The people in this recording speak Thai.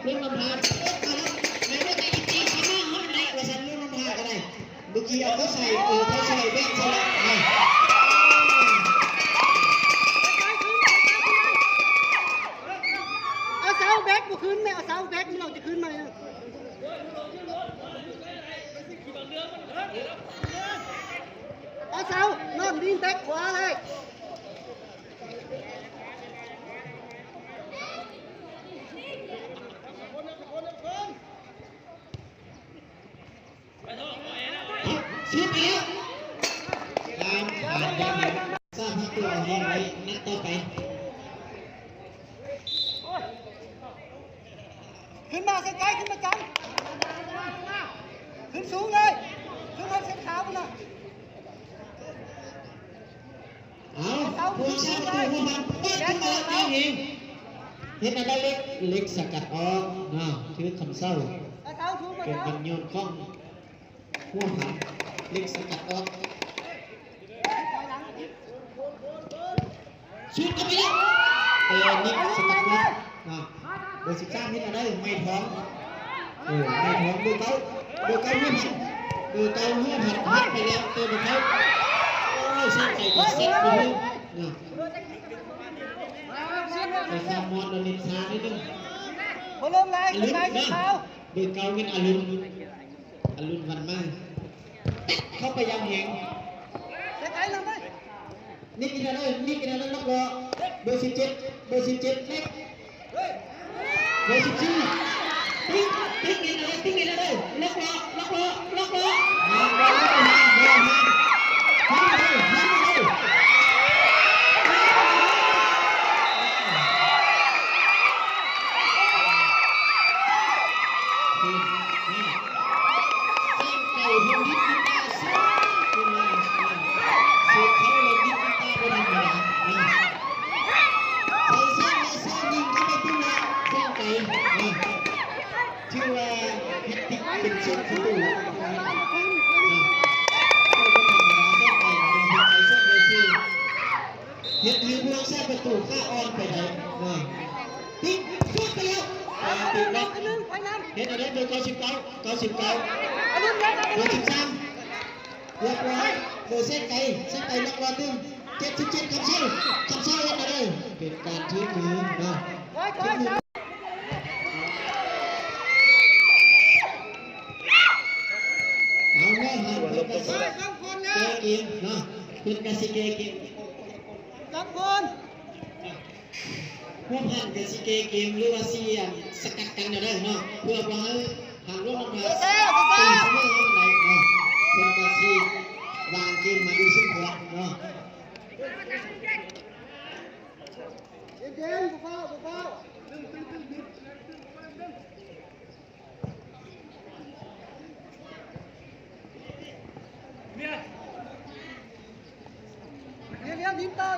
รุ่นลำพาในเรื่องการตีสามารถห้องได้ว่าฉันรุ่นลำพาก็ได้เมื่อกี้เอาเขาใส่เขาใส่แว่นใช่ไหมเอาเสาแบกมาขึ้นไหมเอาเสาแบกนี่เราจะขึ้นไหมเอาเสานอนดินแบกขวาเลยซื้อไปแล้วตามผ่านได้ไหมทราบที่ตัวเองไว้นัดต่อไปขึ้นมาใกล้ๆขึ้นมาจังขึ้นสูงเลยขึ้นมาเส้นขาวนะเอาผู้ชายตัวผู้มันเปิดขึ้นมาเองเห็นอะไรเล็กสกัดออกถือคำเศร้าเกิดกันโยนข้องหัวหันเล็กสกัดออกชุดกันไปแล้วนิกสกัดออกเบอร์13นี่อะไรไม่ท้องไม่ท้องดูเขาหัวผันดูเกาหัวผันหักไปแล้วตัวเขาโอ้ยเส้นไก่ก็เซ็ตไปเลยไปทำมอนโดนนินทานิดนึงพอเริ่มแรงขึ้นไปสีขาวดูเกาเป็นอรุณวันมากเข้าไปยังเหงจะไกลลงไหมนี่กินอะไรนักรอเบอร์17เล็กเบอร์14ติ๊กกินอะไรนักรอชื่อว่าพิติเป็นชุดประตูเห็นยืนพวกแซ่ประตูข้าออนไปไหนติ๊กชุดไปแล้วติ๊กล็อกเห็นอะไรเบอร์99เบอร์13เรียบร้อยเบอร์เส้นไก่ล็อกรอตึ้ง77คำเช่าเห็นอะไรเป็นการทิ้งมือทิ้งมือเอาแม่หาเพื่อนกสิเกกินเพื่อนกสิเกกินพวกหันกสิเกกินหรือว่าเสียงสกัดกันได้เนาะเพื่อว่าหางลงมาตีเสมออะไรเนาะเพื่อนกสิวางเกมมาดูซึ่งหัวเนาะเดี๋ยวยิ้มตา